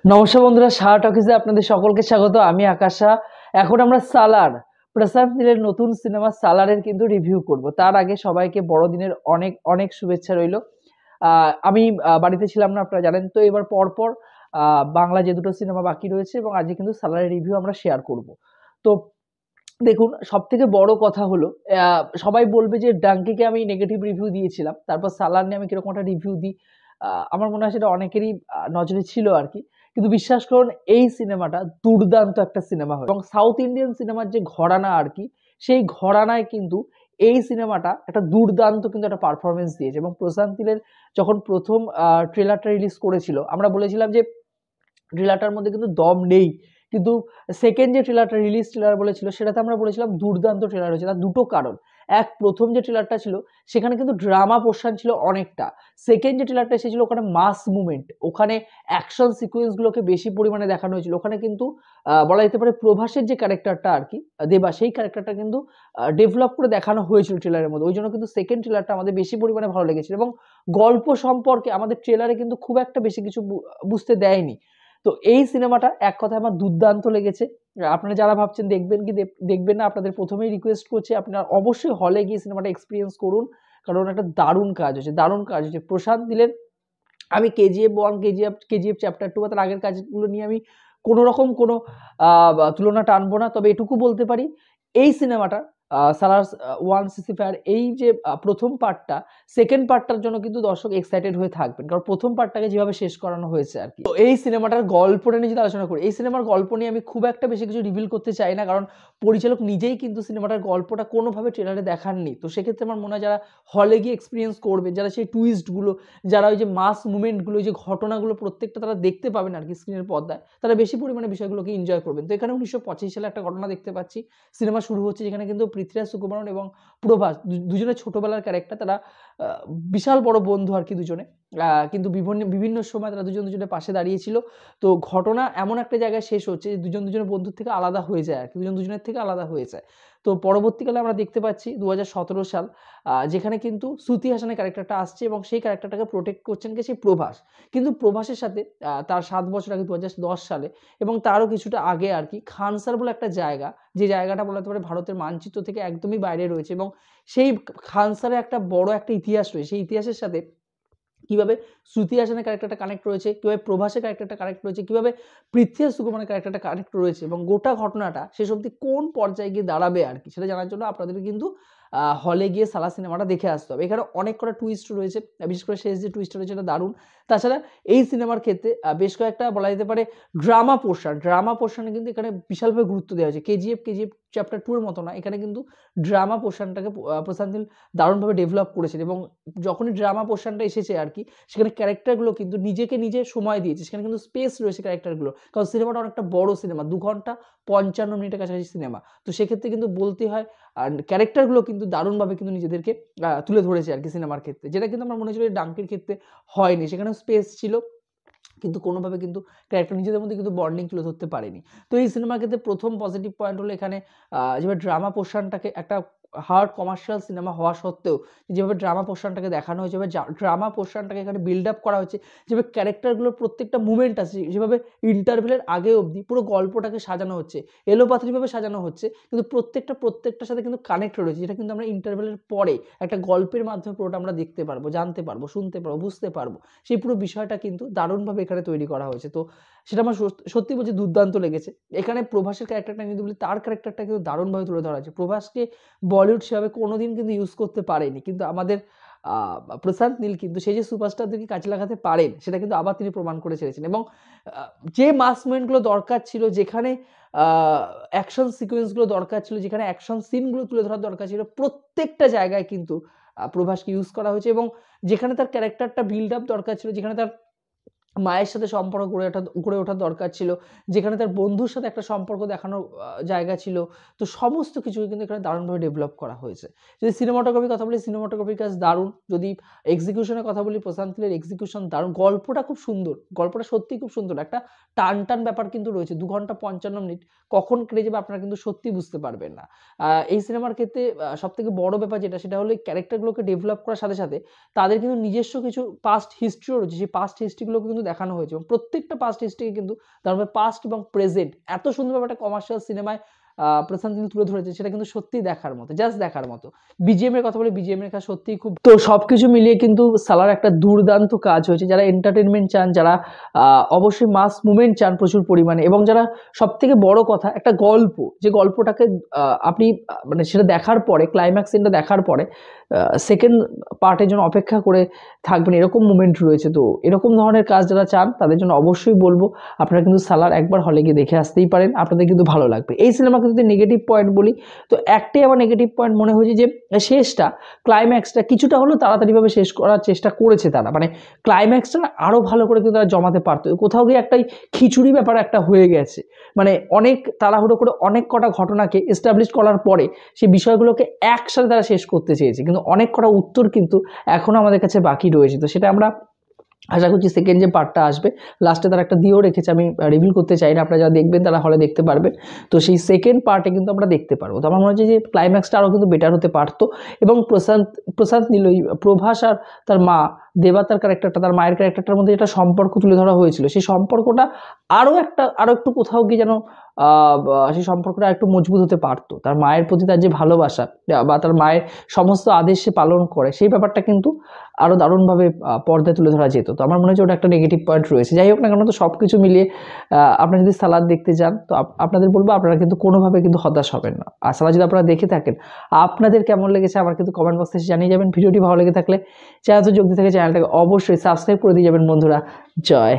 নমস্কার বন্ধুরা, শাহ টকিজে আপনাদের সকলকে স্বাগত। আমি আকাশা। এখন আমরা সালার, প্রশান্ত নীলের নতুন সিনেমা সালারের কিন্তু রিভিউ করব। তার আগে সবাইকে বড়দিনের অনেক অনেক শুভেচ্ছা রইল। আমি বাড়িতে ছিলাম না, আপনারা জানেন তো। এবার পরপর বাংলা যে দুটো সিনেমা বাকি রয়েছে এবং আজকে কিন্তু সালারের রিভিউ আমরা শেয়ার করব। তো দেখুন, সব থেকে বড় কথা হলো, সবাই বলবে যে ডাঙ্কিকে আমি নেগেটিভ রিভিউ দিয়েছিলাম, তারপর সালার নিয়ে আমি কিরকম একটা রিভিউ দিই। আমার মনে হয় সেটা অনেকেরই নজরে ছিল আর কি। কিন্তু বিশ্বাস করুন, এই সিনেমাটা দুর্দান্ত একটা সিনেমা হয় এবং সাউথ ইন্ডিয়ান সিনেমার যে ঘরানা আর কি, সেই ঘরানায় কিন্তু এই সিনেমাটা একটা দুর্দান্ত কিন্তু একটা পারফরমেন্স দিয়েছে। এবং প্রশান্ত নীলের যখন প্রথম ট্রেলারটা রিলিজ করেছিল, আমরা বলেছিলাম যে ট্রেলারটার মধ্যে কিন্তু দম নেই। কিন্তু সেকেন্ড যে ট্রেলারটা রিলিজ ট্রেলার বলেছিল, সেটাতে আমরা বলেছিলাম দুর্দান্ত ট্রেলার হয়েছে। তার দুটো কারণ: এক, প্রথম যে ট্রেলারটা ছিল সেখানে কিন্তু ড্রামা পোর্শন ছিল অনেকটা। সেকেন্ড যে ট্রেলারটা এসেছিল ওখানে মাস মুভমেন্ট, ওখানে অ্যাকশন সিকোয়েন্সগুলোকে বেশি পরিমাণে দেখানো হয়েছিল। ওখানে কিন্তু বলা যেতে পারে প্রভাসের যে ক্যারেক্টারটা আর কি, দেবা, সেই ক্যারেক্টারটা কিন্তু ডেভেলপ করে দেখানো হয়েছিল ট্রেলারের মধ্যে। ওই জন্য কিন্তু সেকেন্ড ট্রেলারটা আমাদের বেশি পরিমাণে ভালো লেগেছিল। এবং গল্প সম্পর্কে আমাদের ট্রেলারে কিন্তু খুব একটা বেশি কিছু বুঝতে দেয়নি। তো এই সিনেমাটা এক কথায় আমার দুর্দান্ত লেগেছে। আপনারা যারা ভাবছেন দেখবেন কি দেখবেন না, আপনাদের প্রথমেই রিকোয়েস্ট করছি আপনারা অবশ্যই হলে গিয়ে সিনেমাটা এক্সপিরিয়েন্স করুন। কারণ একটা দারুণ কাজ হয়েছে, দারুণ কাজ হয়েছে। প্রশান্ত নীলের, আমি KGF 1, কেজিএফ চ্যাপ্টার 2 বা তার আগের কাজগুলো নিয়ে আমি কোনো রকম কোনো তুলনা টানবো না। তবে এটুকু বলতে পারি, এই সিনেমাটা সালার্স 1 সিসি ফায়ার, এই যে প্রথম পার্টটা, সেকেন্ড পার্টটার জন্য কিন্তু দর্শক এক্সাইটেড হয়ে থাকবেন। কারণ প্রথম পার্টটাকে যেভাবে শেষ করানো হয়েছে আর কি। তো এই সিনেমাটার গল্পটা নিয়ে যদি আলোচনা করি, এই সিনেমার গল্প নিয়ে আমি খুব একটা বেশি কিছু রিভিল করতে চাই না, কারণ পরিচালক নিজেই কিন্তু সিনেমাটার গল্পটা কোনোভাবে ট্রেলারে দেখাননি। তো সেক্ষেত্রে আমার মনে হয় যারা হলে গিয়ে এক্সপিরিয়েন্স করবে, যারা সেই টুইস্টগুলো, যারা ওই যে মাস মুভমেন্টগুলো, ওই যে ঘটনাগুলো প্রত্যেকটা তারা দেখতে পাবেন আর কি স্ক্রিনের পর্দায়, তারা বেশি পরিমাণে বিষয়গুলোকে এনজয় করবেন। তো এখানে 1925 সালে একটা ঘটনা দেখতে পাচ্ছি। সিনেমা শুরু হচ্ছে যেখানে কিন্তু পৃথ্বীরাজ সুকুমারন এবং প্রভাস, দুজনের ছোটবেলার ক্যারেক্টার, তারা বিশাল বড় বন্ধু আর কি দুজনে। কিন্তু বিভিন্ন বিভিন্ন সময় তারা দুজনের পাশে দাঁড়িয়েছিল। তো ঘটনা এমন একটা জায়গায় শেষ হচ্ছে যে দুজনের বন্ধুর থেকে আলাদা হয়ে যায় আর কি, দুজনের থেকে আলাদা হয়ে যায়। তো পরবর্তীকালে আমরা দেখতে পাচ্ছি 2017 সাল, যেখানে কিন্তু শ্রুতি হাসানের ক্যারেক্টারটা আসছে এবং সেই ক্যারেক্টারটাকে প্রোটেক্ট করছেন কে, সেই প্রভাস। কিন্তু প্রভাসের সাথে তার 7 বছর আগে 2010 সালে এবং তারও কিছুটা আগে আর কি, খানসার বলে একটা জায়গা, যে জায়গাটা বলতে পারে ভারতের মানচিত্র থেকে একদমই বাইরে রয়েছে। এবং সেই খানসারে একটা বড় একটা ইতিহাস রয়েছে। সেই ইতিহাসের সাথে কিভাবে শ্রুতি হাসানের ক্যারেক্টারটা কানেক্ট রয়েছে, কিভাবে প্রভাসের ক্যারেক্টারটা কানেক্ট রয়েছে, কিভাবে পৃথ্বীরাজ সুকুমারের ক্যারেক্টারটা কানেক্ট রয়েছে, এবং গোটা ঘটনাটা শেষ অবধি কোন পর্যায়ে গিয়ে দাঁড়াবে আর কি, সেটা জানার জন্য আপনাদের কিন্তু হলে গিয়ে সালা সিনেমাটা দেখে আসতে হবে। এখানে অনেক কটা টুইস্ট রয়েছে, বিশেষ করে শেষ যে টুইস্টটা রয়েছে এটা দারুণ। তাছাড়া এই সিনেমার ক্ষেত্রে বেশ কয়েকটা বলা যেতে পারে ড্রামা পোর্শনে কিন্তু এখানে বিশালভাবে গুরুত্ব দেওয়া হয়েছে। কেজিএফ চ্যাপ্টার 2 এর মতো না, এখানে কিন্তু ড্রামা পোর্শনটাকে প্রশান্ত নীল দারুণভাবে ডেভেলপ করেছেন। এবং যখনই ড্রামা পোর্শনটা এসেছে আর কি, সেখানে ক্যারেক্টারগুলো কিন্তু নিজেকে নিজে সময় দিয়েছে। সেখানে কিন্তু স্পেস রয়েছে ক্যারেক্টারগুলো, কারণ সিনেমাটা অনেকটা বড় সিনেমা, 2 ঘন্টা 55 মিনিটের কাছাকাছি সিনেমা। তো সেক্ষেত্রে কিন্তু বলতে হয়, আর ক্যারেক্টারগুলো কিন্তু দারুণভাবে কিন্তু নিজেদেরকে তুলে ধরেছে আর কি সিনেমার ক্ষেত্রে, যেটা কিন্তু আমার মনে হয়েছিল ডাঙ্কির ক্ষেত্রে হয়নি। সেখানে স্পেস ছিল কিন্তু কোনোভাবে কিন্তু ক্যারেক্টার নিজেদের মধ্যে কিন্তু বন্ডিং তুলে ধরতে পারেনি। তো এই সিনেমার ক্ষেত্রে প্রথম পজিটিভ পয়েন্ট হলো এখানে যেভাবে ড্রামা পোর্শনটাকে, একটা হার্ড কমার্শিয়াল সিনেমা হওয়া সত্ত্বেও যেভাবে ড্রামা পোর্শনটাকে দেখানো হয়েছে, যেভাবে ড্রামা পোর্শনটাকে এখানে বিল্ড আপ করা হয়েছে, যেভাবে ক্যারেক্টারগুলোর প্রত্যেকটা মুভমেন্ট আছে, যেভাবে ইন্টারভেলের আগে অবধি পুরো গল্পটাকে সাজানো হচ্ছে, এলোপাথারিভাবে সাজানো হচ্ছে, কিন্তু প্রত্যেকটার সাথে কিন্তু কানেক্ট রয়েছে, যেটা কিন্তু আমরা ইন্টারভেলের পরে একটা গল্পের মাধ্যমে পুরোটা আমরা দেখতে পারবো, জানতে পারবো, শুনতে পারবো, বুঝতে পারবো। সেই পুরো বিষয়টা কিন্তু দারুণভাবে এখানে তৈরি করা হয়েছে। তো সেটা আমার সত্যি বলছি দুর্দান্ত লেগেছে। এখানে প্রভাসের ক্যারেক্টারটা যদি বলি, তার ক্যারেক্টারটা কিন্তু দারুণভাবে তুলে ধরা হয়েছে। প্রভাসকে বলিউড সেভাবে কোনোদিন কিন্তু ইউজ করতে পারেনি, কিন্তু আমাদের প্রশান্ত নীল কিন্তু সেই যে সুপারস্টারদেরকে কাজে লাগাতে পারেন, সেটা কিন্তু আবার তিনি প্রমাণ করে ছেড়েছেন। এবং যে মাস মুভমেন্টগুলো দরকার ছিল, যেখানে অ্যাকশন সিকোয়েন্সগুলো দরকার ছিল, যেখানে অ্যাকশন সিনগুলো তুলে ধরার দরকার ছিল, প্রত্যেকটা জায়গায় কিন্তু প্রভাসকে ইউজ করা হয়েছে। এবং যেখানে তার ক্যারেক্টারটা বিল্ড আপ দরকার ছিল, যেখানে তার মায়ের সাথে সম্পর্ক গড়ে ওঠার দরকার ছিল, যেখানে তার বন্ধুর সাথে একটা সম্পর্ক দেখানোর জায়গা ছিল, তো সমস্ত কিছুকে কিন্তু এখানে দারুণভাবে ডেভেলপ করা হয়েছে। যদি সিনেমাটোগ্রাফির কথা বলি, সিনেমাটোগ্রাফির কাজ দারুণ। যদি এক্সিকিউশনের কথা বলি, প্রশান্ত নীলের এক্সিকিউশন দারুণ। গল্পটা খুব সুন্দর, গল্পটা সত্যিই খুব সুন্দর। একটা টান ব্যাপার কিন্তু রয়েছে। 2 ঘন্টা 55 মিনিট কখন কেটে যাবে আপনারা কিন্তু সত্যিই বুঝতে পারবেন না। এই সিনেমার ক্ষেত্রে সবথেকে বড় ব্যাপার যেটা, সেটা হলো এই ক্যারেক্টারগুলোকে ডেভেলপ করার সাথে সাথে তাদের কিন্তু নিজস্ব কিছু পাস্ট হিস্ট্রিও রয়েছে। সেই পাস্ট হিস্ট্রিগুলোকে কিন্তু দেখানো হয়েছে এবং প্রত্যেকটা পাস্ট হিস্ট্রি কিন্তু তার মধ্যে পাস্ট এবং প্রেজেন্ট এত সুন্দরভাবে একটা কমার্শিয়াল সিনেমায় প্রশান্ত নীল তুলে ধরেছে, সেটা কিন্তু সত্যিই দেখার মতো, জাস্ট দেখার মতো। বিজিএম এর কথা বলে, বিজিএম এর কাজ সত্যিই খুব, তো সবকিছু মিলিয়ে কিন্তু সালার একটা দুর্দান্ত কাজ হয়েছে। যারা এন্টারটেনমেন্ট চান, যারা অবশ্যই মাস মুভমেন্ট চান প্রচুর পরিমাণে, এবং যারা সব থেকে বড় কথা একটা গল্প, যে গল্পটাকে আপনি মানে সেটা দেখার পরে, ক্লাইম্যাক্স সিনটা দেখার পরে সেকেন্ড পার্টের জন্য অপেক্ষা করে থাকবেন, এরকম মুভমেন্ট রয়েছে। তো এরকম ধরনের কাজ যারা চান তাদের জন্য অবশ্যই বলবো আপনারা কিন্তু সালার একবার হলে গিয়ে দেখে আসতেই পারেন, আপনাদের কিন্তু ভালো লাগবে। এই সিনেমাকে যদি নেগেটিভ পয়েন্ট বলি, তো একটাই আমার নেগেটিভ পয়েন্ট মনে হয়েছে যে শেষটা, ক্লাইম্যাক্সটা কিছুটা হলেও তাড়াতাড়িভাবে শেষ করার চেষ্টা করেছে তারা, মানে ক্লাইম্যাক্সটা না আরও ভালো করে কিন্তু তারা জমাতে পারতো। কোথাও গিয়ে একটাই খিচুড়ি ব্যাপার একটা হয়ে গেছে, মানে অনেক তাড়াহুড়ো করে অনেক কটা ঘটনাকে এস্টাবলিশ করার পরে সেই বিষয়গুলোকে একসাথে তারা শেষ করতে চেয়েছে, কিন্তু অনেক কটা উত্তর কিন্তু এখনো আমাদের কাছে বাকি রয়েছে। তো সেটা আমরা আশা করছি সেকেন্ড যে পার্টটা আসবে, লাস্টে তারা একটা দিয়েও রেখেছে, আমি রিভিল করতে চাই না, আপনারা যারা দেখবেন তারা হলে দেখতে পারবেন। তো সেই সেকেন্ড পার্টে কিন্তু আমরা দেখতে পারবো। তো আমার মনে হচ্ছে যে ক্লাইম্যাক্সটা আরও কিন্তু বেটার হতে পারতো, এবং প্রশান্ত নীল ওই প্রভাস আর তার মা দেবাতার ক্যারেক্টারটা, তার মায়ের ক্যারেক্টারটার মধ্যে যেটা সম্পর্ক তুলে ধরা হয়েছিল, সেই সম্পর্কটা আরও একটু কোথাও গিয়ে যেন সেই সম্পর্কটা একটু মজবুত হতে পারতো। তার মায়ের প্রতি তার যে ভালোবাসা বা তার মায়ের সমস্ত আদেশ সে পালন করে, সেই ব্যাপারটা কিন্তু আরও দারুণভাবে পর্দায় তুলে ধরা যেত। তো আমার মনে হচ্ছে ওটা একটা নেগেটিভ পয়েন্ট রয়েছে। যাই হোক না কেন, তো সব কিছু মিলিয়ে আপনারা যদি সালাদ দেখতে যান, তো আপনাদের বলবো আপনারা কিন্তু কোনোভাবে কিন্তু হতাশ হবেন না। আর সালাদ যদি আপনারা দেখে থাকেন, আপনাদের কেমন লেগেছে আমার কিন্তু কমেন্ট বক্সে এসে জানিয়ে যাবেন। ভিডিওটি ভালো লেগে থাকলে চ্যানেলে যোগ দিতে থাকে চ্যানেলটাকে অবশ্যই সাবস্ক্রাইব করে দিয়ে যাবেন বন্ধুরা। জয়।